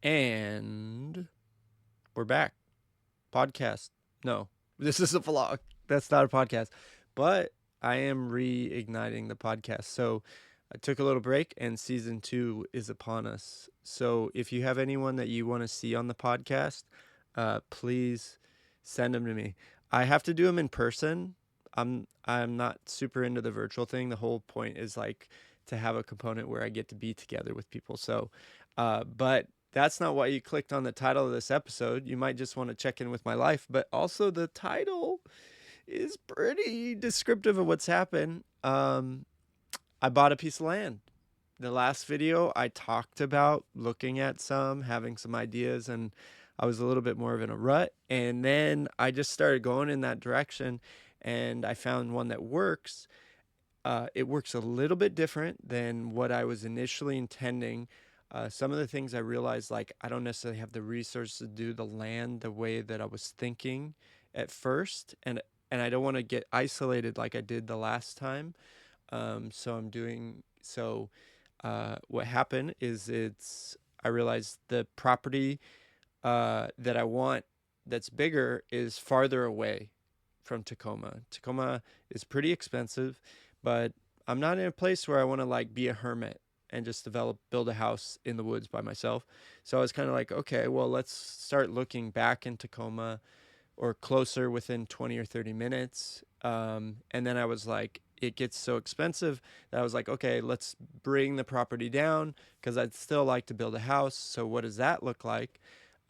And we're back. Podcast. No, this is a vlog. That's not a podcast. But I am reigniting the podcast. So I took a little break and season 2 is upon us. So if you have anyone that you want to see on the podcast, please send them to me. I have to do them in person. I'm not super into the virtual thing. The whole point is like to have a component where I get to be together with people. So, but that's not why you clicked on the title of this episode. You might just want to check in with my life, but also the title is pretty descriptive of what's happened. I bought a piece of land. The last video I talked about looking at having some ideas, and I was a little bit more of in a rut. And then I just started going in that direction, and I found one that works. It works a little bit different than what I was initially intending. Some of the things I realized, like I don't necessarily have the resources to do the land the way that I was thinking at first, and I don't want to get isolated like I did the last time. So I'm doing so. What happened is I realized the property that I want that's bigger is farther away from Tacoma. Tacoma is pretty expensive, but I'm not in a place where I want to like be a hermit and just build a house in the woods by myself. So I was kind of like, okay, well, let's start looking back in Tacoma or closer within 20 or 30 minutes. And then I was like, it gets so expensive that I was like, okay, let's bring the property down because I'd still like to build a house. So what does that look like?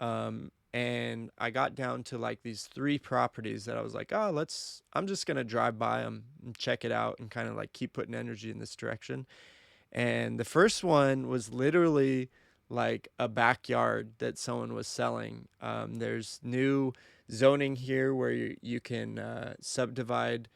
And I got down to like these 3 properties that I was like, oh, I'm just going to drive by them and check it out and kind of like keep putting energy in this direction. And the first one was literally like a backyard that someone was selling. There's new zoning here where you can subdivide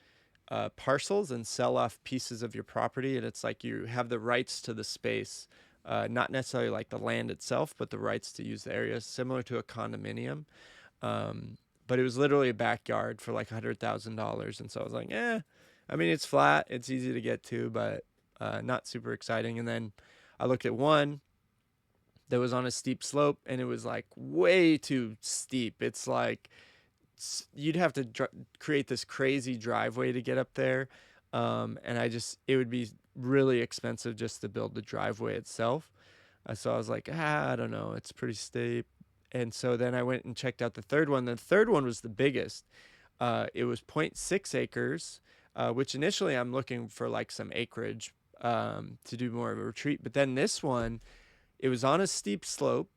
parcels and sell off pieces of your property. And it's like you have the rights to the space, not necessarily like the land itself, but the rights to use the area, similar to a condominium. But it was literally a backyard for like $100,000. And so I was like, I mean, it's flat, it's easy to get to, but not super exciting. And then I looked at one that was on a steep slope, and it was like way too steep. It's like you'd have to create this crazy driveway to get up there. And it would be really expensive just to build the driveway itself. So I was like, I don't know, it's pretty steep. And so then I went and checked out the third one. The third one was the biggest. It was 0.6 acres, which initially I'm looking for like some acreage to do more of a retreat. But then this one, it was on a steep slope,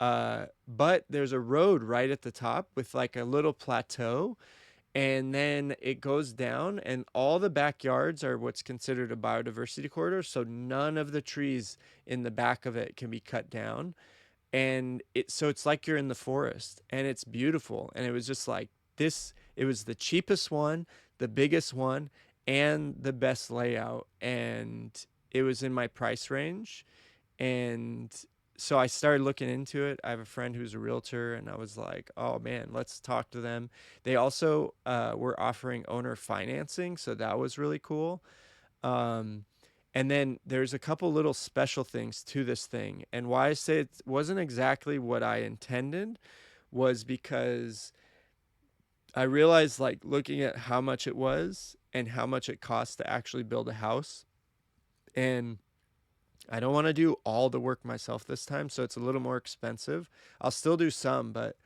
but there's a road right at the top with like a little plateau. And then it goes down, and all the backyards are what's considered a biodiversity corridor. So none of the trees in the back of it can be cut down. And so it's like you're in the forest, and it's beautiful. And it was just like this, it was the cheapest one, the biggest one, and the best layout. And it was in my price range. And so I started looking into it. I have a friend who's a realtor, and I was like, oh man, let's talk to them. They also were offering owner financing, so that was really cool. Um, and then there's a couple little special things to this thing. And why I say it wasn't exactly what I intended was because I realized, like, looking at how much it was and how much it costs to actually build a house. And I don't want to do all the work myself this time, so it's a little more expensive. I'll still do some, but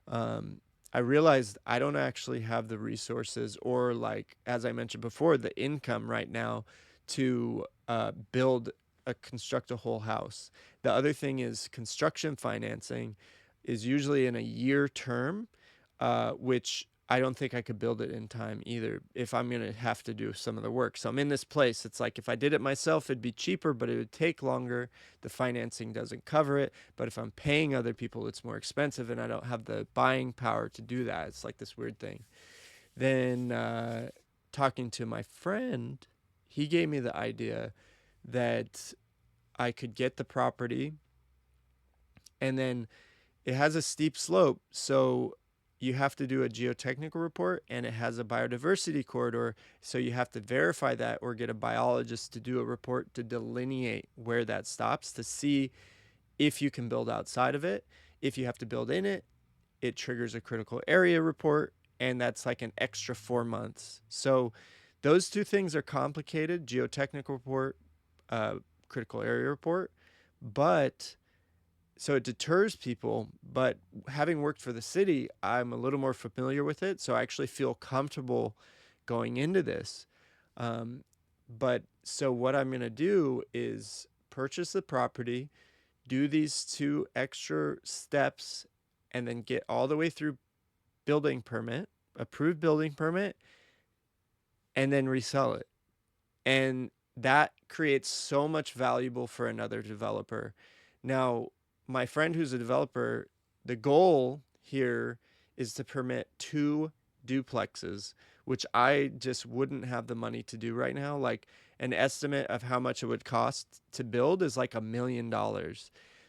um, I realized I don't actually have the resources or, like, as I mentioned before, the income right now to construct a whole house. The other thing is construction financing is usually in a year term, which I don't think I could build it in time either if I'm going to have to do some of the work. So I'm in this place. It's like if I did it myself, it'd be cheaper, but it would take longer. The financing doesn't cover it. But if I'm paying other people, it's more expensive, and I don't have the buying power to do that. It's like this weird thing. Then talking to my friend, he gave me the idea that I could get the property, and then it has a steep slope. So you have to do a geotechnical report, and it has a biodiversity corridor. So you have to verify that or get a biologist to do a report to delineate where that stops to see if you can build outside of it. If you have to build in it, it triggers a critical area report, and that's like an extra 4 months. So those two things are complicated: geotechnical report, uh, critical area report. But so it deters people. But having worked for the city, I'm a little more familiar with it, so I actually feel comfortable going into this. Um, but so what I'm going to do is purchase the property, do these two extra steps, and then get all the way through building permit, approved building permit, and then resell it. And that creates so much valuable for another developer. Now, my friend who's a developer, the goal here is to permit 2 duplexes, which I just wouldn't have the money to do right now. Like, an estimate of how much it would cost to build is like $1 million.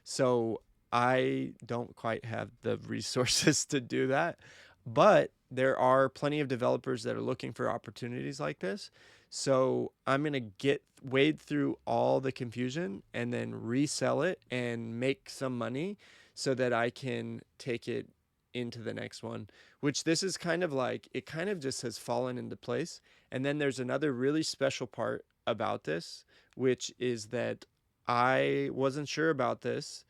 So I don't quite have the resources to do that. But there are plenty of developers that are looking for opportunities like this. So I'm going to get wade through all the confusion and then resell it and make some money so that I can take it into the next one, which this is kind of like, it kind of just has fallen into place. And then there's another really special part about this, which is that I wasn't sure about this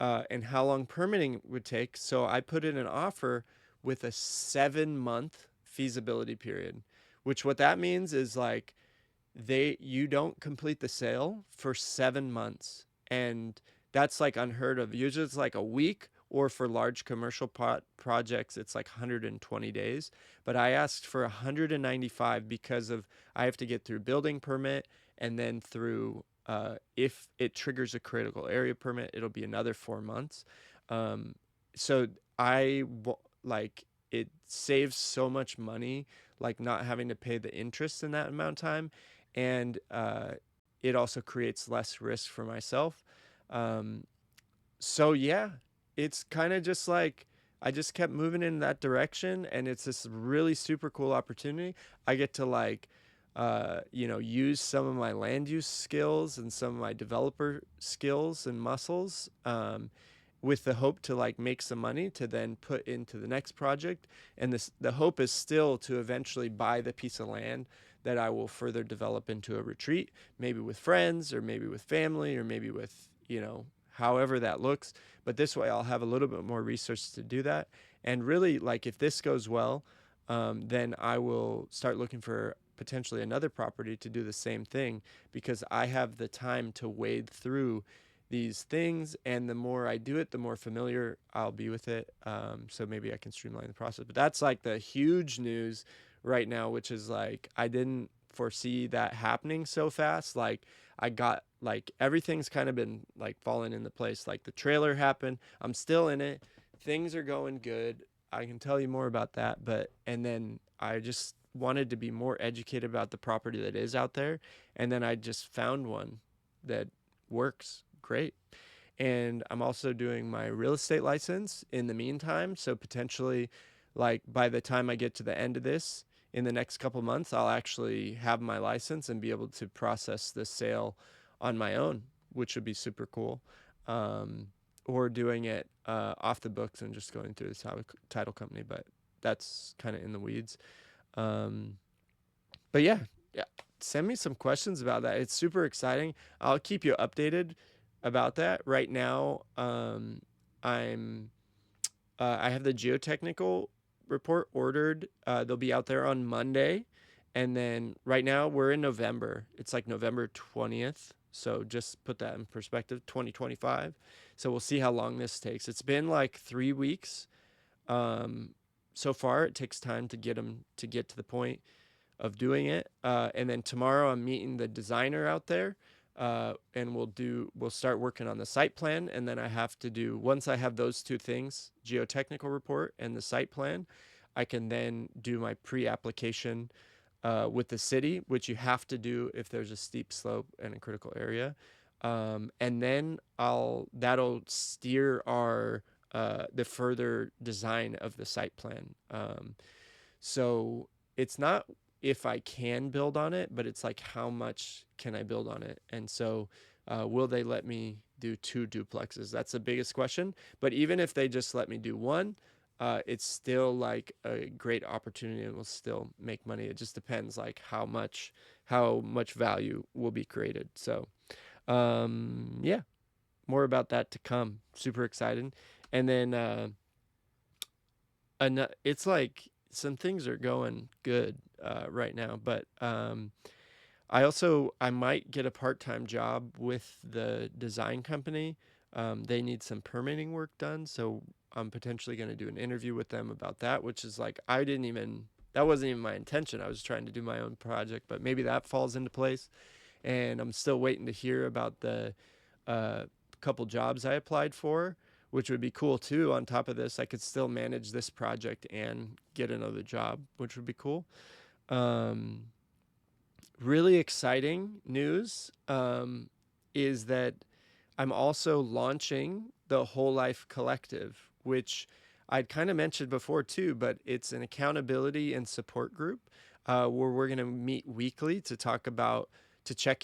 and how long permitting would take. So I put in an offer with a 7 month feasibility period, which what that means is like you don't complete the sale for 7 months. And that's like unheard of. Usually it's like a week, or for large commercial projects, it's like 120 days. But I asked for 195 because of I have to get through building permit, and then through if it triggers a critical area permit, it'll be another 4 months. Um, so I like it saves so much money, like not having to pay the interest in that amount of time, and it also creates less risk for myself. Um, so yeah, it's kind of just like I just kept moving in that direction, and it's this really super cool opportunity. I get to like use some of my land use skills and some of my developer skills and muscles, with the hope to like make some money to then put into the next project. And the hope is still to eventually buy the piece of land that I will further develop into a retreat, maybe with friends or maybe with family or maybe with, however that looks. But this way I'll have a little bit more resources to do that. And really, like, if this goes well, then I will start looking for potentially another property to do the same thing, because I have the time to wade through these things, and the more I do it, the more familiar I'll be with it. So maybe I can streamline the process. But that's like the huge news right now, which is like I didn't foresee that happening so fast. Like I got like everything's kind of been like falling into place. Like the trailer happened. I'm still in it. Things are going good. I can tell you more about that. But and then I just wanted to be more educated about the property that is out there. And then I just found one that works great. And I'm also doing my real estate license in the meantime. So potentially, like by the time I get to the end of this, in the next couple months, I'll actually have my license and be able to process the sale on my own, which would be super cool. Or doing it off the books and just going through the title company, but that's kind of in the weeds. Um, but yeah, send me some questions about that. It's super exciting. I'll keep you updated about that. Right now, I have the geotechnical report ordered. They'll be out there on Monday. And then right now we're in November. It's like November 20th. So just put that in perspective, 2025. So we'll see how long this takes. It's been like 3 weeks. So far, it takes time to get them to get to the point of doing it. And then tomorrow I'm meeting the designer out there. And we'll start working on the site plan. And then I have to do, once I have those two things, geotechnical report and the site plan, I can then do my pre-application with the city, which you have to do if there's a steep slope and a critical area. And then that'll steer the further design of the site plan. So it's not if I can build on it, but it's like how much can I build on it? And so will they let me do 2 duplexes? That's the biggest question. But even if they just let me do one, it's still like a great opportunity and will still make money. It just depends like how much value will be created. So yeah, more about that to come. Super excited. And then it's like some things are going good right now, but I might get a part-time job with the design company. They need some permitting work done, so I'm potentially going to do an interview with them about that, which is like that wasn't even my intention. I was trying to do my own project, but maybe that falls into place. And I'm still waiting to hear about the uh, couple jobs I applied for, which would be cool too. On top of this, I could still manage this project and get another job, which would be cool. Um, Really exciting news is that I'm also launching the Whole Life Collective, which I'd kind of mentioned before too, but it's an accountability and support group where we're going to meet weekly to check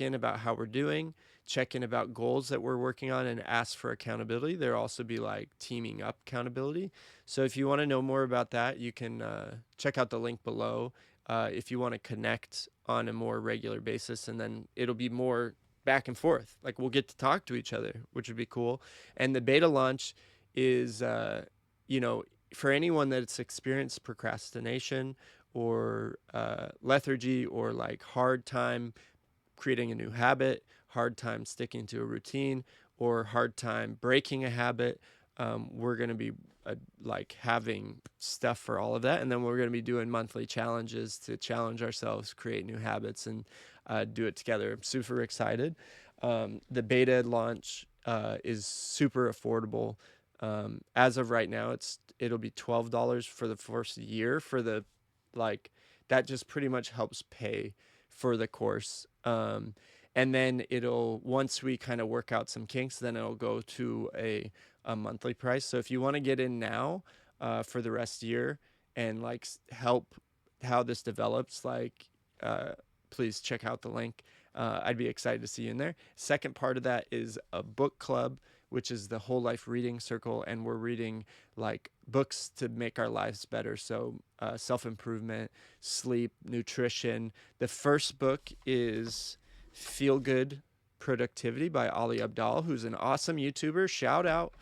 in about how we're doing, check in about goals that we're working on, and ask for accountability. There'll also be like teaming up accountability. So if you want to know more about that, you can check out the link below if you want to connect on a more regular basis, and then it'll be more back and forth. Like we'll get to talk to each other, which would be cool. And the beta launch is, you know, for anyone that's experienced procrastination or lethargy or like hard time creating a new habit, hard time sticking to a routine, or hard time breaking a habit. We're going to be like having stuff for all of that. And then we're going to be doing monthly challenges to challenge ourselves, create new habits, and do it together. I'm super excited. The beta launch is super affordable. As of right now, it'll be $12 for the first year for the like that just pretty much helps pay for the course. And then once we kind of work out some kinks, then it'll go to a monthly price. So if you want to get in now for the rest of the year and like help how this develops, like please check out the link. I'd be excited to see you in there. Second part of that is a book club, which is the Whole Life Reading Circle, and we're reading like books to make our lives better. So self-improvement, sleep, nutrition. The first book is Feel Good Productivity by Ali Abdaal, who's an awesome YouTuber. Shout out.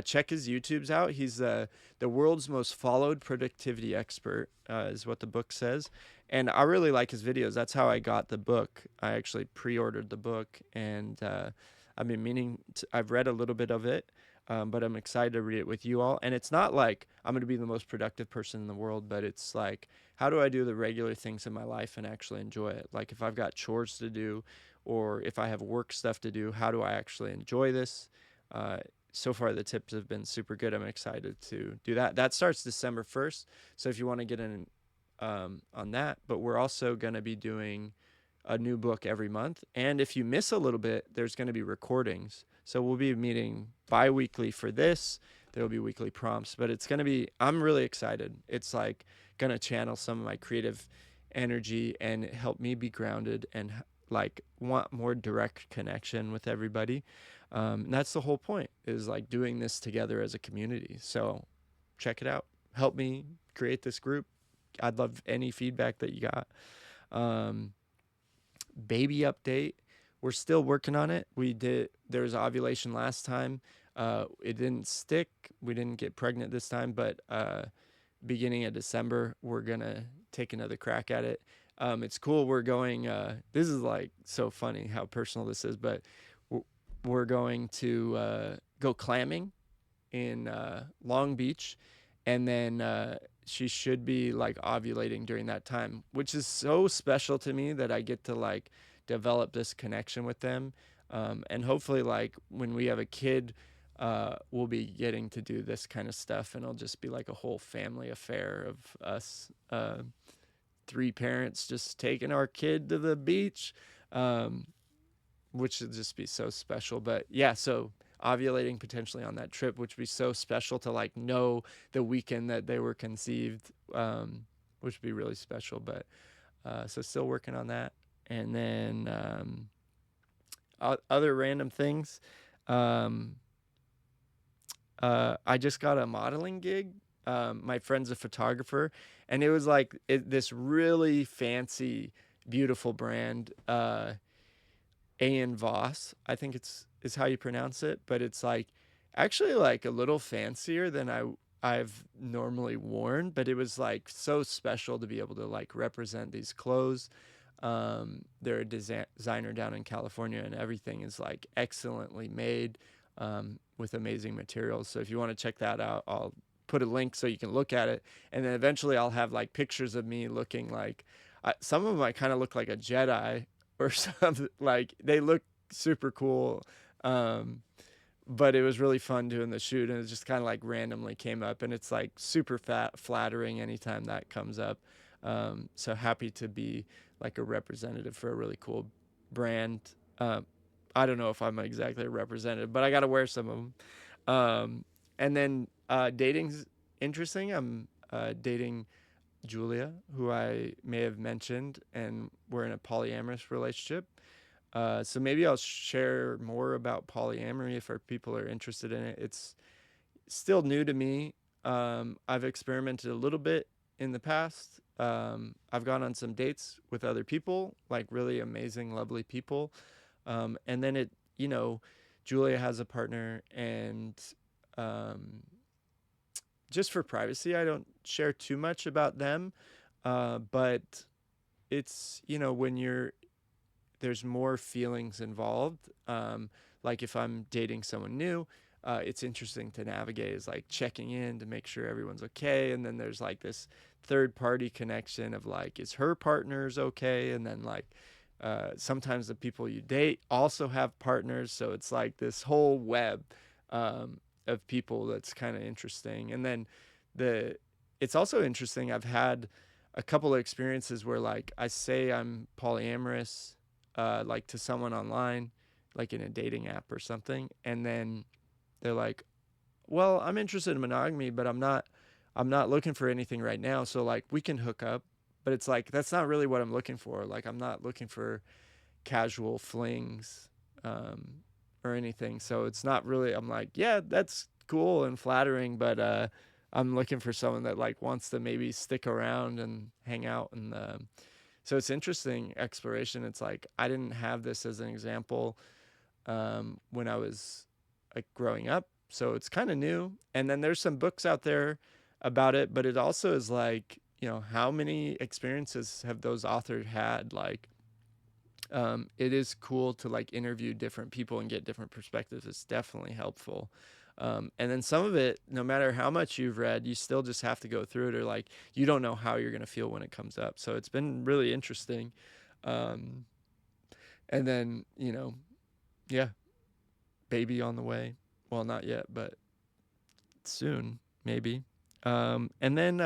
Check his YouTubes out. He's the world's most followed productivity expert, is what the book says. And I really like his videos. That's how I got the book. I actually pre-ordered the book, and I've been I've read a little bit of it, but I'm excited to read it with you all. And it's not like I'm going to be the most productive person in the world, but it's like, how do I do the regular things in my life and actually enjoy it? Like if I've got chores to do or if I have work stuff to do, how do I actually enjoy this? So far, the tips have been super good. I'm excited to do that. That starts December 1st. So if you want to get in on that, but we're also going to be doing a new book every month. And if you miss a little bit, there's going to be recordings. So we'll be meeting bi-weekly for this. There'll be weekly prompts, but it's going to be, I'm really excited. It's like going to channel some of my creative energy and help me be grounded and like want more direct connection with everybody. And that's the whole point, is like doing this together as a community. So check it out. Help me create this group. I'd love any feedback that you got. Baby update. We're still working on it. There was ovulation last time. It didn't stick. We didn't get pregnant this time, but beginning of December, we're going to take another crack at it. It's cool. We're going, this is like so funny how personal this is, but we're going to go clamming in Long Beach, and then she should be like ovulating during that time, which is so special to me that I get to like develop this connection with them. And hopefully like when we have a kid, we'll be getting to do this kind of stuff, and it'll just be like a whole family affair of us, 3 parents just taking our kid to the beach, which would just be so special. But yeah, so ovulating potentially on that trip, which would be so special to like know the weekend that they were conceived, which would be really special. But so still working on that. And then other random things. Um, I just got a modeling gig. My friend's a photographer, and it was like this really fancy, beautiful brand, A and Voss, I think is how you pronounce it, but it's like actually like a little fancier than I've normally worn, but it was like so special to be able to like represent these clothes. They're a designer down in California, and everything is like excellently made, with amazing materials. So if you want to check that out, I'll put a link so you can look at it, and then eventually I'll have like pictures of me looking like some of them I kind of look like a Jedi or something. Like they look super cool. Um, but it was really fun doing the shoot, and it just kind of like randomly came up, and it's like super flattering anytime that comes up. So happy to be like a representative for a really cool brand. Um, I don't know if I'm exactly a representative, but I got to wear some of them. And then dating's interesting. I'm dating Julia, who I may have mentioned, and we're in a polyamorous relationship. So maybe I'll share more about polyamory if our people are interested in it. It's still new to me. I've experimented a little bit in the past. I've gone on some dates with other people, like really amazing, lovely people. And then Julia has a partner, and um, just for privacy, I don't share too much about them. But it's, when there's more feelings involved. Like if I'm dating someone new, it's interesting to navigate is like checking in to make sure everyone's okay. And then there's like this third party connection of like, is her partner's okay? And then like, sometimes the people you date also have partners. So it's like this whole web, of people that's kind of interesting. And then it's also interesting. I've had a couple of experiences where like I say I'm polyamorous, like to someone online, like in a dating app or something, and then they're like, "Well, I'm interested in monogamy, but I'm not looking for anything right now. So like we can hook up." But it's like that's not really what I'm looking for. Like I'm not looking for casual flings, um, or anything. So it's not really. I'm like, yeah, that's cool and flattering, but I'm looking for someone that like wants to maybe stick around and hang out. And so it's interesting exploration. It's like I didn't have this as an example, when I was like growing up, so it's kind of new. And then there's some books out there about it, but it also is like, how many experiences have those authors had? Like, it is cool to like interview different people and get different perspectives. It's definitely helpful. And then some of it, no matter how much you've read, you still just have to go through it, or like you don't know how you're going to feel when it comes up. So it's been really interesting. Um, and then, yeah, baby on the way. Well, not yet, but soon, maybe. And then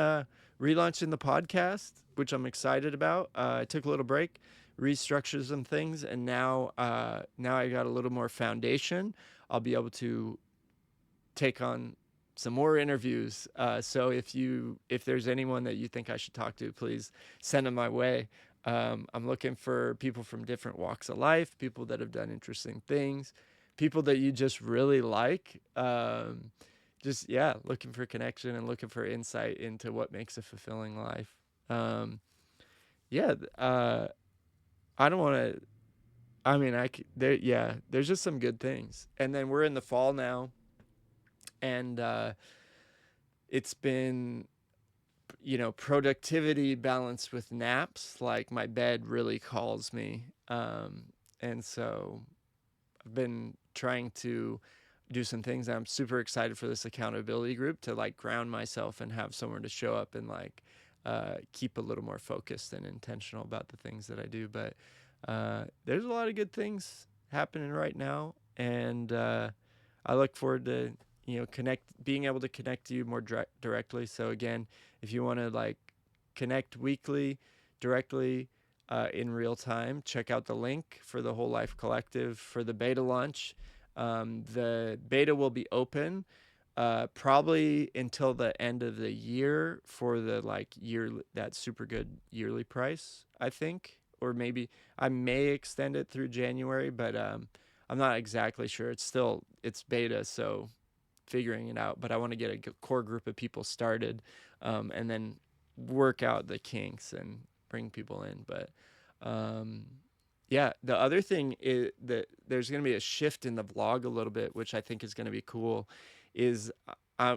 relaunching the podcast, which I'm excited about. I took a little break, restructured some things, and now I got a little more foundation. I'll be able to take on some more interviews. So if there's anyone that you think I should talk to, please send them my way. I'm looking for people from different walks of life, people that have done interesting things, people that you just really like. Just yeah, looking for connection and looking for insight into what makes a fulfilling life. Um, yeah, I don't want to. I mean, there. Yeah, there's just some good things, and then we're in the fall now, and it's been, productivity balanced with naps. Like my bed really calls me, and so I've been trying to do some things. I'm super excited for this accountability group to like ground myself and have somewhere to show up and like keep a little more focused and intentional about the things that I do. But there's a lot of good things happening right now, and I look forward to being able to connect to you more directly. So again, if you want to like connect weekly, directly, in real time, check out the link for the Whole Life Collective for the beta launch. The beta will be open probably until the end of the year for the like year that super good yearly price, I think, or maybe I may extend it through January, but I'm not exactly sure. It's beta, so figuring it out. But I want to get a core group of people started, and then work out the kinks and bring people in. But um, yeah, the other thing is that there's going to be a shift in the vlog a little bit, which I think is going to be cool. Is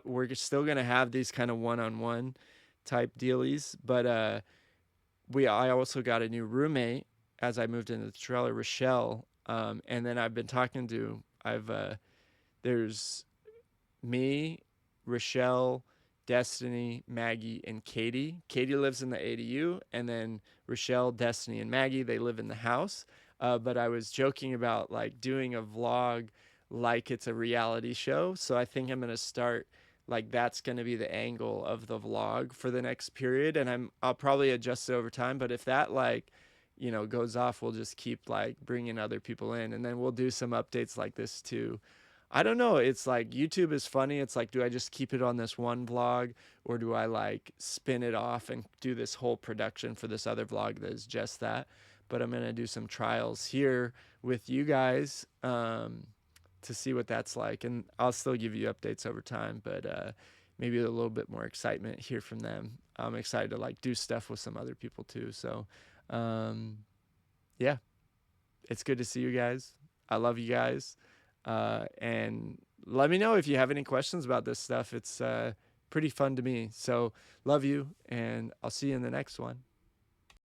we're still going to have these kind of one-on-one type dealies, but I also got a new roommate as I moved into the trailer, Rochelle, and then I've been talking to there's me, Rochelle, Destiny, Maggie, and Katie. Katie lives in the ADU, and then Rochelle, Destiny, and Maggie, they live in the house. But I was joking about like doing a vlog like it's a reality show. So I think I'm gonna start like that's gonna be the angle of the vlog for the next period, and I'll probably adjust it over time. But if that like goes off, we'll just keep like bringing other people in, and then we'll do some updates like this too. I don't know. It's like YouTube is funny. It's like, do I just keep it on this one vlog, or do I like spin it off and do this whole production for this other vlog that is just that? But I'm going to do some trials here with you guys to see what that's like. And I'll still give you updates over time, but maybe a little bit more excitement here from them. I'm excited to like do stuff with some other people too. So, um, yeah, it's good to see you guys. I love you guys. And let me know if you have any questions about this stuff. It's pretty fun to me. So, love you, and I'll see you in the next one.